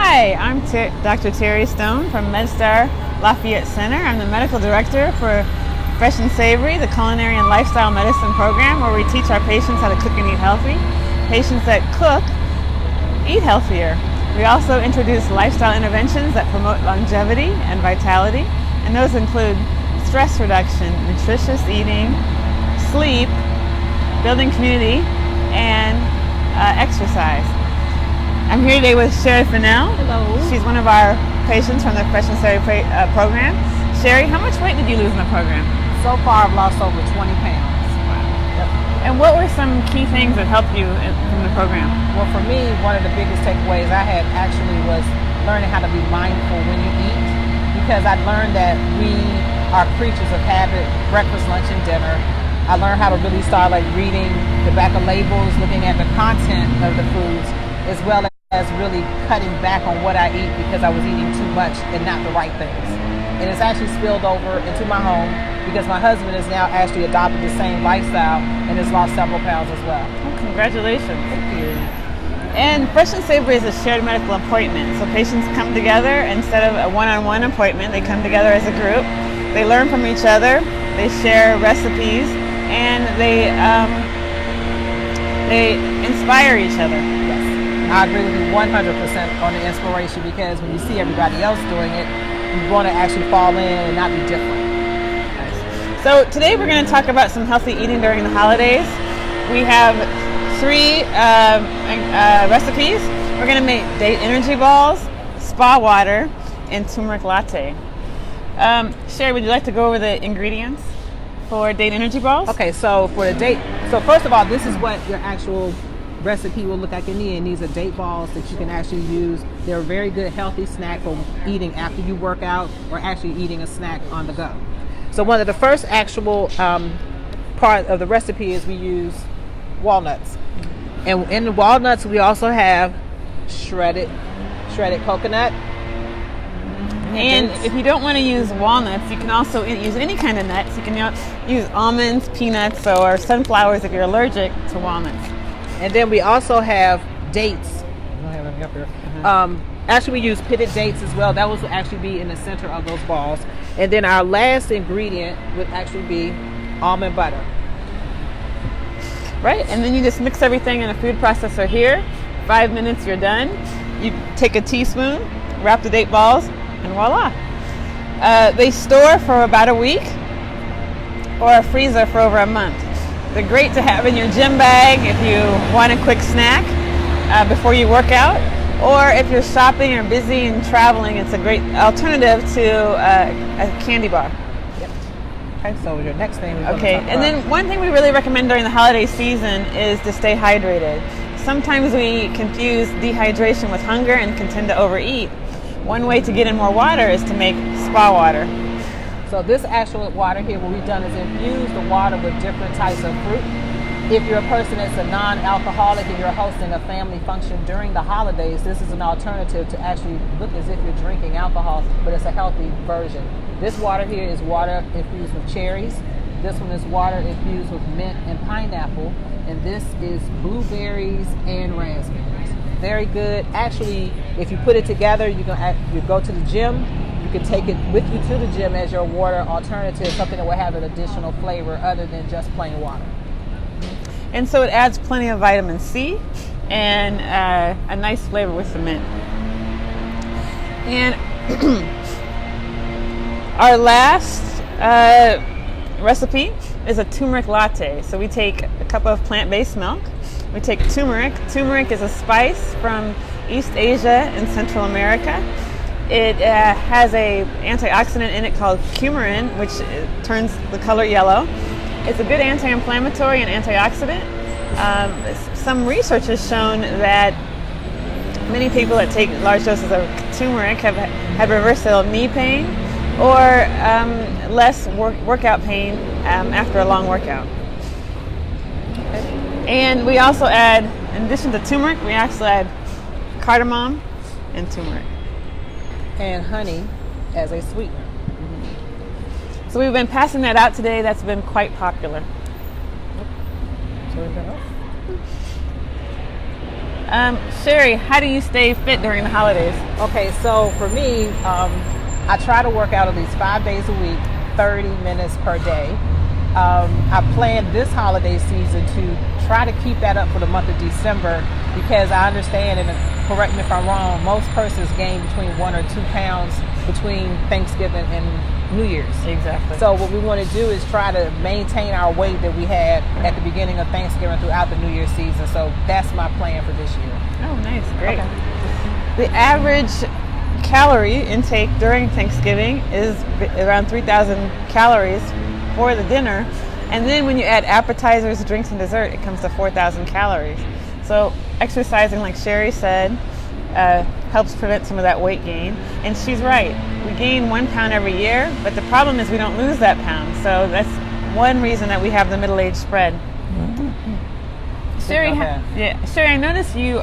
Hi, I'm Dr. Theresa Stone from MedStar Lafayette Centre. I'm the medical director for Fresh Savory, the culinary and lifestyle medicine program, where we teach our patients how to cook and eat healthy. Patients that cook eat healthier. We also introduce lifestyle interventions that promote longevity and vitality, and those include stress reduction, nutritious eating, sleep, building community, and exercise. I'm here today with Sherri Fennell. Hello. She's one of our patients from the Fresh Savory program. Sherri, how much weight did you lose in the program? So far, I've lost over 20 pounds. Wow. Yep. And what were some key things that helped you from the program? Well, for me, one of the biggest takeaways I had actually was learning how to be mindful when you eat, because I learned that we are creatures of habit, breakfast, lunch, and dinner. I learned how to really start reading the back of labels, looking at the content of the foods, as well as really cutting back on what I eat because I was eating too much and not the right things. And it's actually spilled over into my home because my husband has now actually adopted the same lifestyle and has lost several pounds as well. Oh, congratulations. Thank you. And Fresh Savory is a shared medical appointment. So patients come together instead of a one-on-one appointment. They come together as a group. They learn from each other. They share recipes, and they inspire each other. Yes, I agree with you 100% on the inspiration, because when you see everybody else doing it, you want to actually fall in and not be different. Nice. So today we're going to talk about some healthy eating during the holidays. We have 3 recipes. We're going to make date energy balls, spa water, and turmeric latte. Sherri, would you like to go over the ingredients for date energy balls? Okay, so for the date, so first of all, this is what your actual recipe will look like in the end. These are date balls that you can actually use. They're a very good healthy snack for eating after you work out, or actually eating a snack on the go. So one of the first actual part of the recipe is we use walnuts. And in the walnuts, we also have shredded coconut. And if you don't want to use walnuts, you can also use any kind of nuts. You can use almonds, peanuts, or sunflowers if you're allergic to walnuts. And then we also have dates. I don't have anything up here. Actually, we use pitted dates as well. That will actually be in the center of those balls. And then our last ingredient would actually be almond butter. Right, and then you just mix everything in a food processor here. 5 minutes, you're done. You take a teaspoon, wrap the date balls, and voila. They store for about a week, or a freezer for over a month. They're great to have in your gym bag if you want a quick snack before you work out, or if you're shopping or busy and traveling. It's a great alternative to a candy bar. Yep. Okay, so your next thing. Okay, and then one thing we really recommend during the holiday season is to stay hydrated. Sometimes we confuse dehydration with hunger and can tend to overeat. One way to get in more water is to make spa water. So this actual water here, what we've done is infuse the water with different types of fruit. If you're a person that's a non-alcoholic and you're hosting a family function during the holidays, this is an alternative to actually look as if you're drinking alcohol, but it's a healthy version. This water here is water infused with cherries. This one is water infused with mint and pineapple. And this is blueberries and raspberries. Very good. Actually, if you put it together, you go to the gym. You can take it with you to the gym as your water alternative, something that will have an additional flavor other than just plain water. And so it adds plenty of vitamin C and a nice flavor with the mint. And our last recipe is a turmeric latte. So we take a cup of plant-based milk. We take turmeric. Turmeric is a spice from East Asia and Central America. It has an antioxidant in it called coumarin, which turns the color yellow. It's a good anti-inflammatory and antioxidant. Some research has shown that many people that take large doses of turmeric have reversal of knee pain or less workout pain after a long workout. And we also add, in addition to turmeric, we actually add cardamom and turmeric. And honey as a sweetener. Mm-hmm. So we've been passing that out today. That's been quite popular. So anything else? Sherri, how do you stay fit during the holidays? Okay, so for me, I try to work out at least 5 days a week, 30 minutes per day. I plan this holiday season to try to keep that up for the month of December, because I understand, and correct me if I'm wrong, most persons gain between 1 or 2 pounds between Thanksgiving and New Year's. Exactly. So what we want to do is try to maintain our weight that we had at the beginning of Thanksgiving throughout the New Year's season. So that's my plan for this year. Oh, nice. Great. Okay. The average calorie intake during Thanksgiving is around 3,000 calories for the dinner. And then when you add appetizers, drinks, and dessert, it comes to 4,000 calories. So exercising, like Sherri said, helps prevent some of that weight gain. And she's right. We gain 1 pound every year, but the problem is we don't lose that pound. So that's one reason that we have the middle-age spread. Sherri, Sherri, I noticed you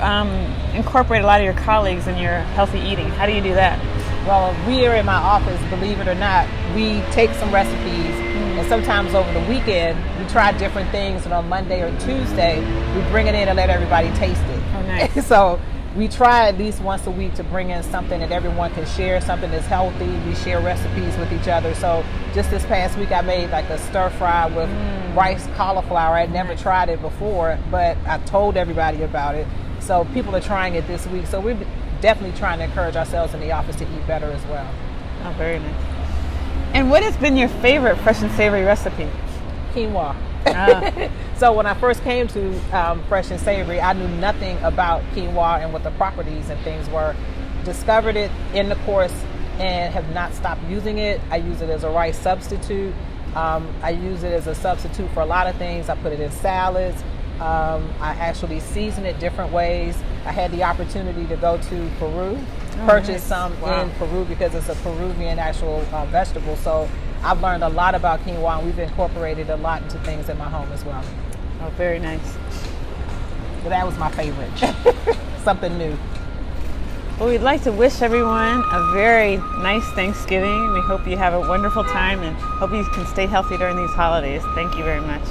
incorporate a lot of your colleagues in your healthy eating. How do you do that? Well, we are in my office, believe it or not, we take some recipes, and sometimes over the weekend, we try different things, and on Monday or Tuesday, we bring it in and let everybody taste it. Oh, nice. So we try at least once a week to bring in something that everyone can share, something that's healthy. We share recipes with each other. So just this past week, I made like a stir fry with rice cauliflower. I'd never tried it before, but I told everybody about it. So people are trying it this week. So we're definitely trying to encourage ourselves in the office to eat better as well. Oh, very nice. And what has been your favorite Fresh and Savory recipe? Quinoa. So when I first came to Fresh and Savory, I knew nothing about quinoa and what the properties and things were. Discovered it in the course and have not stopped using it. I use it as a rice substitute. I use it as a substitute for a lot of things. I put it in salads. I actually season it different ways. I had the opportunity to go to Peru, purchase some in Peru because it's a Peruvian actual vegetable. So I've learned a lot about quinoa, and we've incorporated a lot into things in my home as well. Oh, very nice. But that was my favorite. Something new. Well, we'd like to wish everyone a very nice Thanksgiving. We hope you have a wonderful time and hope you can stay healthy during these holidays. Thank you very much.